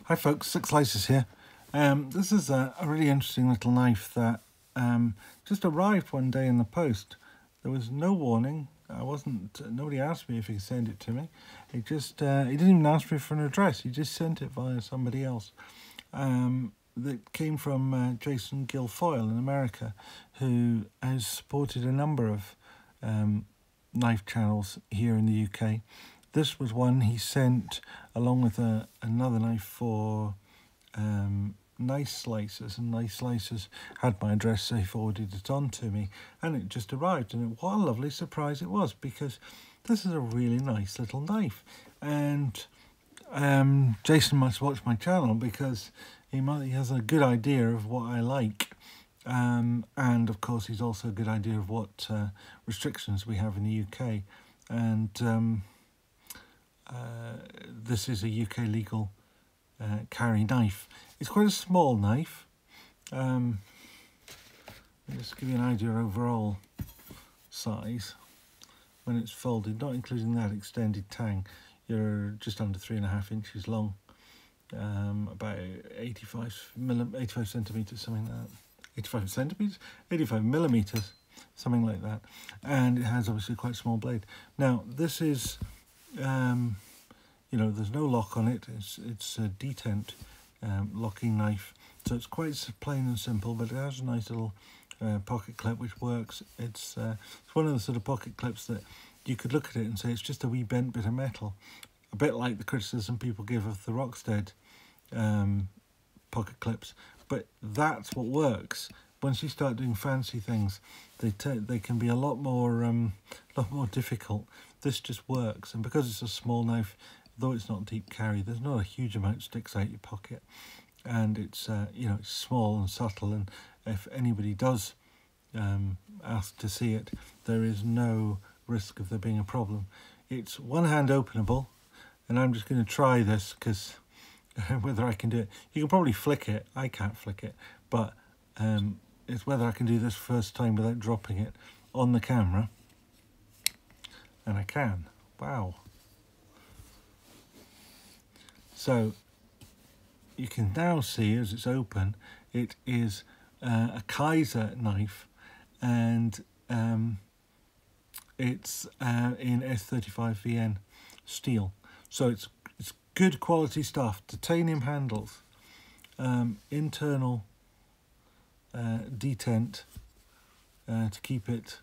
Hi folks, Six Slices here. This is a really interesting little knife that just arrived one day in the post. There was no warning. Nobody asked me if he could send it to me. He didn't even ask me for an address. He just sent it via somebody else. That came from Jason Guilfoyle in America, who has supported a number of knife channels here in the UK. This was one he sent along with another knife for Nice Slices, and Nice Slices had my address, so he forwarded it on to me, and it just arrived. And what a lovely surprise it was, because this is a really nice little knife. And Jason must watch my channel, because he has a good idea of what I like. And of course he's also a good idea of what restrictions we have in the UK. And this is a UK legal carry knife. It's quite a small knife. I'll just give you an idea of overall size. When it's folded, not including that extended tang, you're just under 3.5 inches long, about 85 centimetres, something like that. 85 centimetres? 85 millimetres, something like that. And it has obviously quite a small blade. Now, this is, there's no lock on it. It's a detent locking knife. So it's quite plain and simple, but it has a nice little pocket clip which works. It's one of the sort of pocket clips that you could look at it and say it's just a wee bent bit of metal. A bit like the criticism people give of the Rockstead pocket clips. But that's what works. Once you start doing fancy things, they can be a lot more difficult. This just works, and because it's a small knife, though it's not deep carry, there's not a huge amount sticks out your pocket, and it's it's small and subtle. And if anybody does ask to see it, there is no risk of there being a problem. It's one-hand openable, and I'm just going to try this because whether I can do it. You can probably flick it. I can't flick it, but it's whether I can do this first time without dropping it on the camera. And I can. Wow. So you can now see, as it's open, it is a Kizer knife, and it's in S35VN steel. So it's good quality stuff. Titanium handles, internal detent to keep it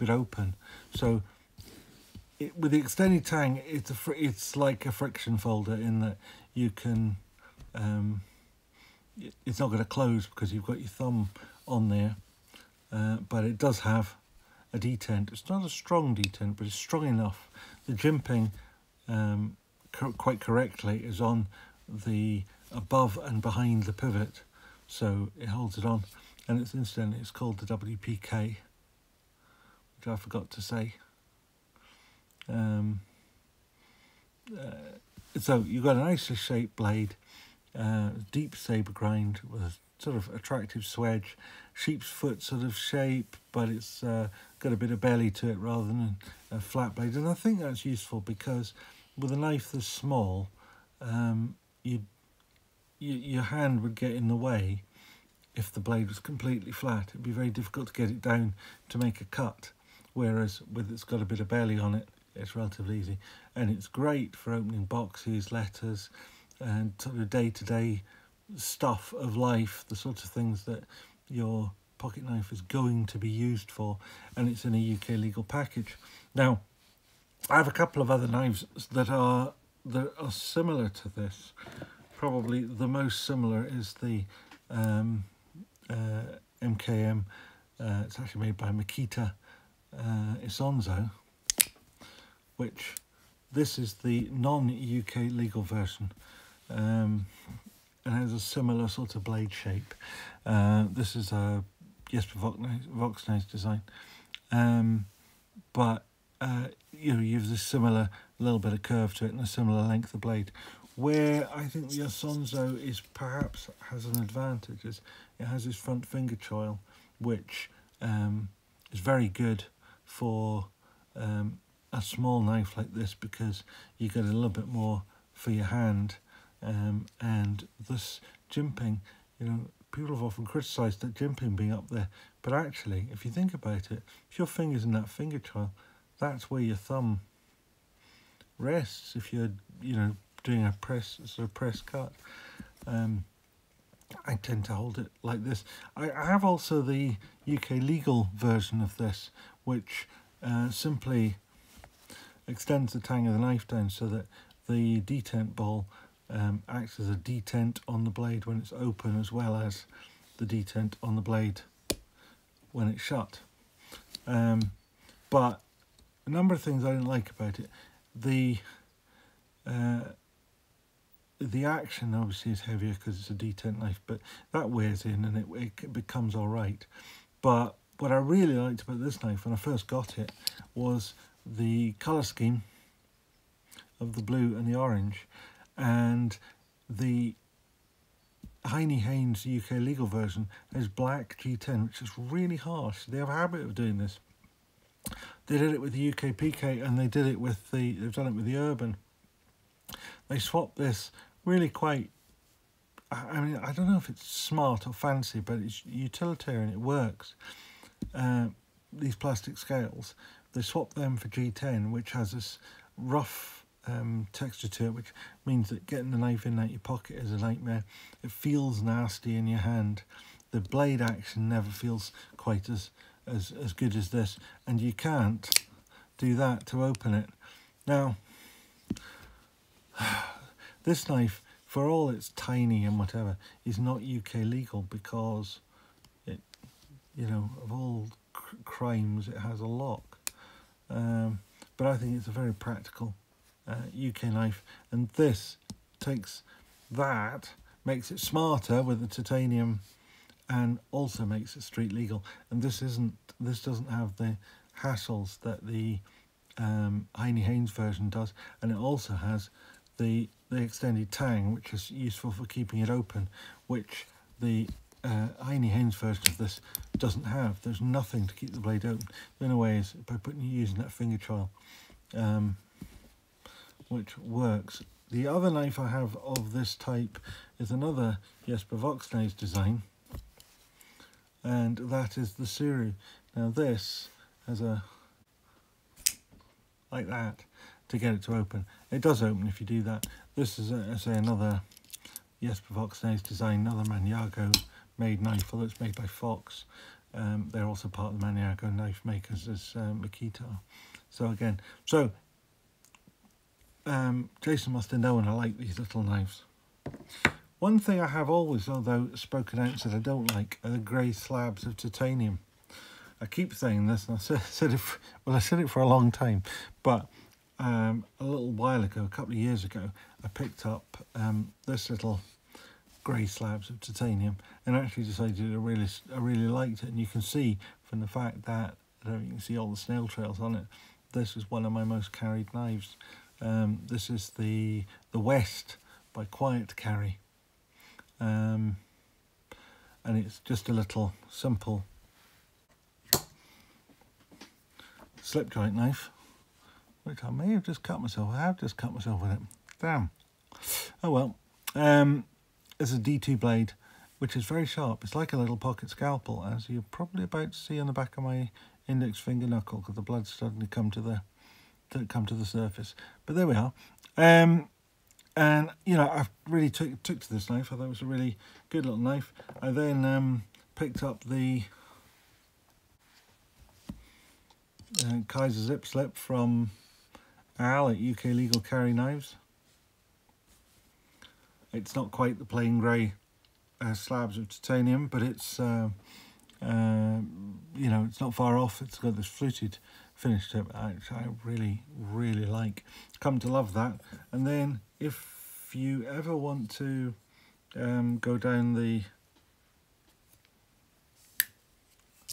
open. So with the extended tang, it's like a friction folder in that you can it's not going to close because you've got your thumb on there, but it does have a detent. It's not a strong detent, but it's strong enough. The jimping quite correctly is on the above and behind the pivot, so it holds it on. And it's called the WPK, which I forgot to say. So you've got a nicely shaped blade, deep sabre grind with a sort of attractive swedge, sheep's foot sort of shape, but it's got a bit of belly to it rather than a flat blade. And I think that's useful because with a knife this small, your hand would get in the way. If the blade was completely flat, it'd be very difficult to get it down to make a cut, whereas with it's got a bit of belly on it, it's relatively easy. And it's great for opening boxes, letters, and sort of day-to-day stuff of life, the sorts of things that your pocket knife is going to be used for, and it's in a UK legal package. Now, I have a couple of other knives that are similar to this. Probably the most similar is the MKM. It's actually made by Makita Isonzo, which this is the non-UK legal version, and has a similar sort of blade shape. This is a Jesper Voxnay's design, but you have this similar little bit of curve to it and a similar length of blade. Where I think the Isonzo has an advantage is it has this front finger choil, which is very good for a small knife like this, because you get a little bit more for your hand. And this jimping, you know, people have often criticised that jimping being up there, but actually, if you think about it, if your finger's in that finger trial, that's where your thumb rests. If you're, you know, doing a sort of press cut, I tend to hold it like this. I have also the UK legal version of this, which simply extends the tang of the knife down so that the detent ball acts as a detent on the blade when it's open, as well as the detent on the blade when it's shut. But a number of things I didn't like about it. The action obviously is heavier because it's a detent knife, but that wears in and it becomes all right. But what I really liked about this knife when I first got it was the colour scheme of the blue and the orange, and the Heine Haynes UK legal version is black G10, which is really harsh. They have a habit of doing this. They did it with the WPK, and they did it with they've done it with the Urban. They swapped this really quite, I mean, I don't know if it's smart or fancy, but it's utilitarian, it works. These plastic scales, they swapped them for G10, which has this rough texture to it, which means that getting the knife in out your pocket is a nightmare. It feels nasty in your hand. The blade action never feels quite as good as this, and you can't do that to open it. Now, this knife, for all it's tiny and whatever, is not UK legal because it, you know, of all crimes, it has a lock. But I think it's a very practical UK knife, and this takes that, makes it smarter with the titanium, and also makes it street legal. And this doesn't have the hassles that the Heine Haynes version does, and it also has the extended tang, which is useful for keeping it open, which the Heine Haynes version of this doesn't have. There's nothing to keep the blade open. The only way is by using that finger trial, which works. The other knife I have of this type is another Jesper Voxnaes design, and that is the Suru. Now this has a, like that, to get it to open. It does open if you do that. This is, I say, another Jesper Voxnaes design, another Maniago made knife, although it's made by Fox. They're also part of the Maniago knife makers as Makita. So again, Jason must have known I like these little knives. One thing I have always, although spoken out, said I don't like are the grey slabs of titanium. I keep saying this, and I said it for a long time, but a little while ago, a couple of years ago, I picked up this little grey slabs of titanium, and actually decided I really liked it. And you can see from the fact that you can see all the snail trails on it, this is one of my most carried knives. This is the West by Quiet Carry, and it's just a little simple slip joint knife, which I may have just cut myself. I have just cut myself with it. Damn. Oh well. It's a D2 blade, which is very sharp. It's like a little pocket scalpel, as you're probably about to see on the back of my index finger knuckle, because the blood's starting to come to the surface. But there we are. And you know, I really took to this knife. I thought it was a really good little knife. I then picked up the Kizer Zip Slip from Al at UK Legal Carry Knives. It's not quite the plain grey slabs of titanium, but it's you know, it's not far off. It's got this fluted finish to it, which I really like. Come to love that. And then if you ever want to go down the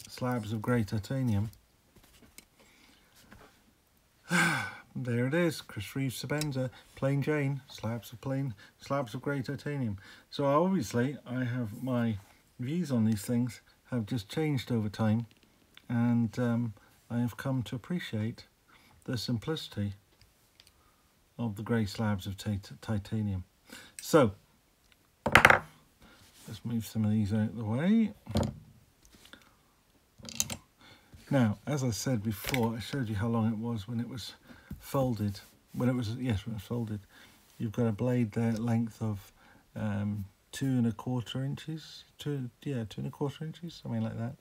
slabs of grey titanium, there it is, Chris Reeves Sebenza, Plain Jane, slabs of grey titanium. So obviously I have my views on these things have just changed over time, and I have come to appreciate the simplicity of the grey slabs of titanium. So let's move some of these out of the way. Now, as I said before, I showed you how long it was when it was folded. When it was folded. You've got a blade there length of 2¼ inches, 2¼ inches, something like that.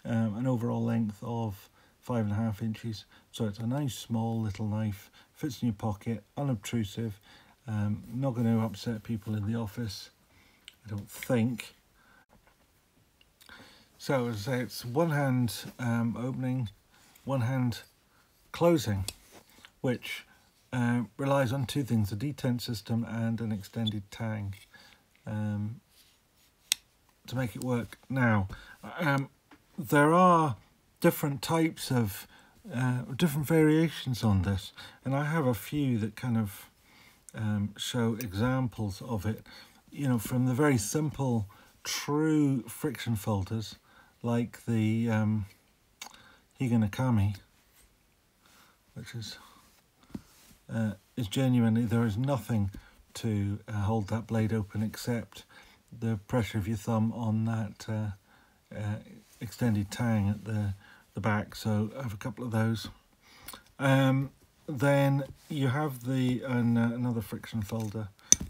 An overall length of 5½ inches. So it's a nice small little knife, fits in your pocket, unobtrusive, not going to upset people in the office, I don't think. So as I say, it's one hand opening, one hand closing, which relies on two things: a detent system and an extended tang to make it work. Now, there are different types of different variations on this, and I have a few that kind of show examples of it. You know, from the very simple, true friction folders, like the Higanakami, which is genuinely, there is nothing to hold that blade open except the pressure of your thumb on that extended tang at the back. So I have a couple of those. Then you have the another friction folder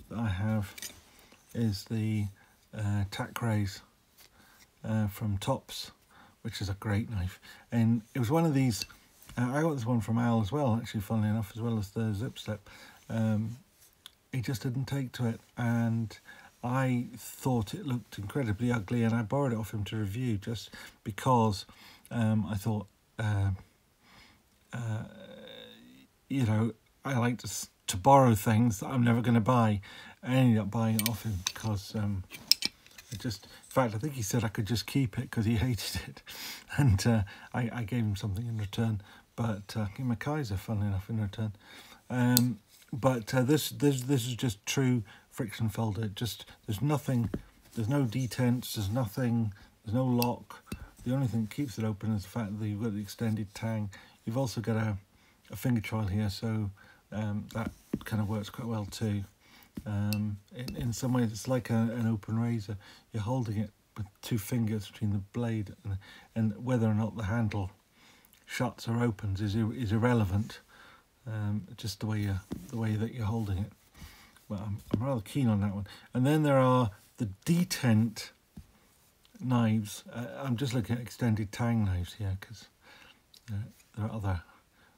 that I have is the tack raise from Tops, which is a great knife, and it was one of these. I got this one from Al as well, actually, funnily enough, as well as the zip slip. He just didn't take to it, and I thought it looked incredibly ugly, and I borrowed it off him to review just because I thought, you know, I like to borrow things that I'm never going to buy. I ended up buying it off him because in fact, I think he said I could just keep it because he hated it, and I gave him something in return, but I gave him a Kizer, funnily enough, in return. But this is just true friction folder. There's nothing, there's no detents, there's no lock. The only thing that keeps it open is the fact that you've got the extended tang. You've also got a finger choil here, so that kind of works quite well too. In some ways, it's like an open razor. You're holding it with two fingers between the blade, and whether or not the handle shuts or opens is irrelevant. Just the way that you're holding it. Well, I'm rather keen on that one. And then there are the detent knives. I'm just looking at extended tang knives here because there are other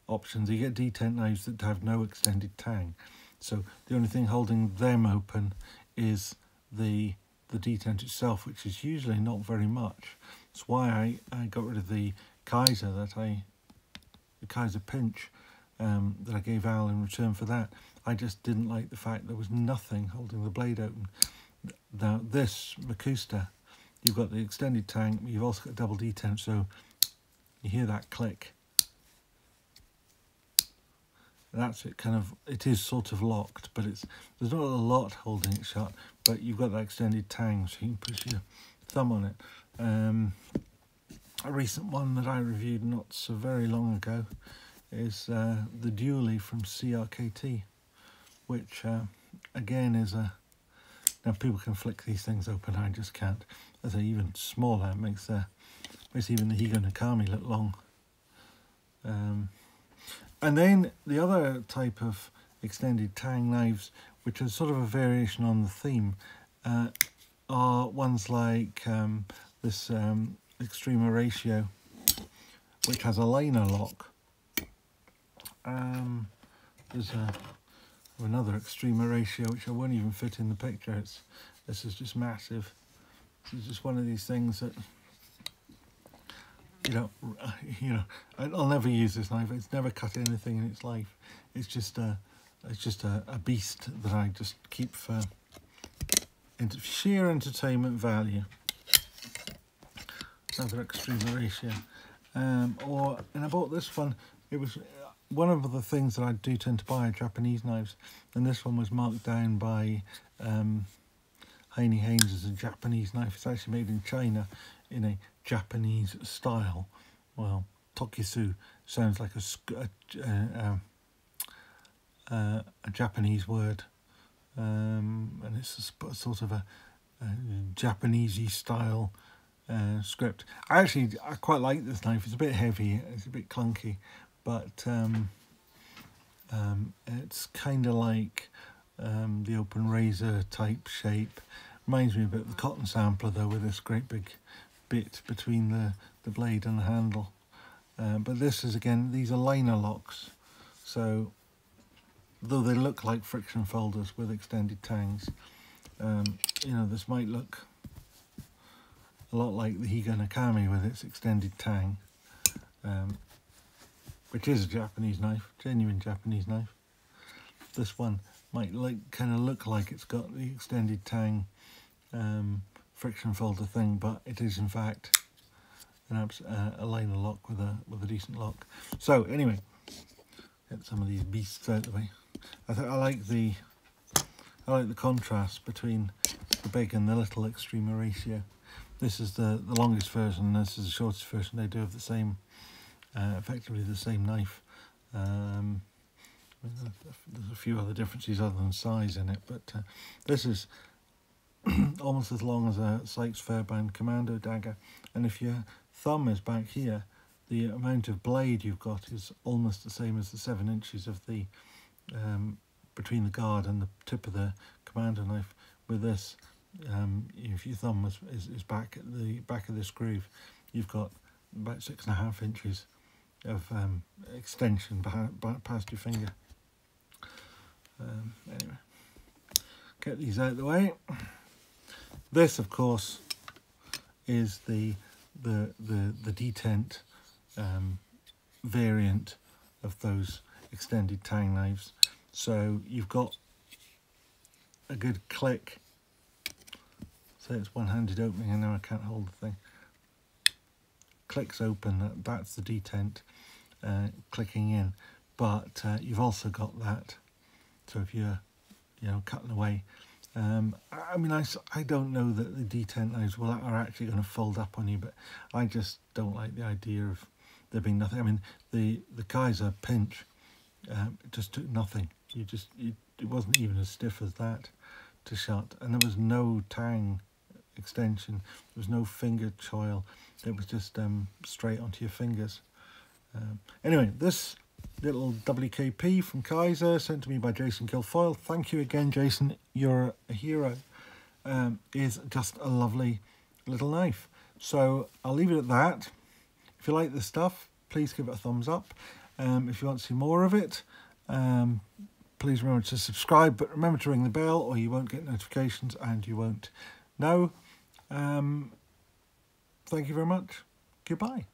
options. You get detent knives that have no extended tang, so the only thing holding them open is the detent itself, which is usually not very much. That's why I got rid of the Kizer the Kizer pinch that I gave Al in return for that. I just didn't like the fact there was nothing holding the blade open. Now this Makusta, you've got the extended tang, you've also got double detent, so you hear that click. That's it, kind of, it is sort of locked, but there's not a lot holding it shut, but you've got that extended tang, so you can push your thumb on it. A recent one that I reviewed not so very long ago is the Dually from CRKT, which again is now people can flick these things open, I just can't. As an even smaller, it makes even the Higanakami look long. And then the other type of extended tang knives, which are sort of a variation on the theme, are ones like this Extrema Ratio, which has a liner lock. There's another Extrema Ratio, which I won't even fit in the picture. This is just massive. This is just one of these things that, you know, I'll never use this knife. It's never cut anything in its life. It's just a beast that I just keep for sheer entertainment value. Another Extrema Ratio. And I bought this one. It was one of the things that I do tend to buy are Japanese knives, and this one was marked down by Heine Haynes as a Japanese knife. It's actually made in China in a Japanese style. Well, Tokisu sounds like a Japanese word, and it's a sort of a Japanesey style script. I quite like this knife. It's a bit heavy, it's a bit clunky, but it's kind of like the open razor type shape. Reminds me a bit of the cotton sampler though, with this great big bit between the blade and the handle. But this is, again, these are liner locks, so though they look like friction folders with extended tangs, you know, this might look a lot like the Higa Nakami with its extended tang, which is a Japanese knife, genuine Japanese knife. This one might kind of look like it's got the extended tang friction folder thing, but it is in fact a liner lock with a decent lock. So anyway, get some of these beasts out of the way. I like the contrast between the big and the little extrema ratio. This is the longest version, this is the shortest version. They do have the same, effectively the same knife. There's a few other differences other than size in it, but this is almost as long as a Sykes Fairbairn Commando dagger, and if your thumb is back here, the amount of blade you've got is almost the same as the 7 inches of the between the guard and the tip of the Commando knife. With this, if your thumb is back at the back of this groove, you've got about 6.5 inches of extension past your finger. Anyway, get these out of the way. This, of course, is the detent variant of those extended tang knives. So you've got a good click. So it's one-handed opening, and now I can't hold the thing. Clicks open. That's the detent clicking in. But you've also got that. So if you're, cutting away. I mean, I don't know that the detent knives are actually going to fold up on you, but I just don't like the idea of there being nothing. I mean, the Kizer pinch just took nothing. It wasn't even as stiff as that to shut, and there was no tang extension. There was no finger choil. It was just straight onto your fingers. Anyway, this little WKP from Kizer, sent to me by Jason Guilfoyle. Thank you again, Jason. You're a hero. Is just a lovely little knife. So I'll leave it at that. If you like this stuff, please give it a thumbs up. If you want to see more of it, please remember to subscribe, but remember to ring the bell or you won't get notifications and you won't know. Thank you very much. Goodbye.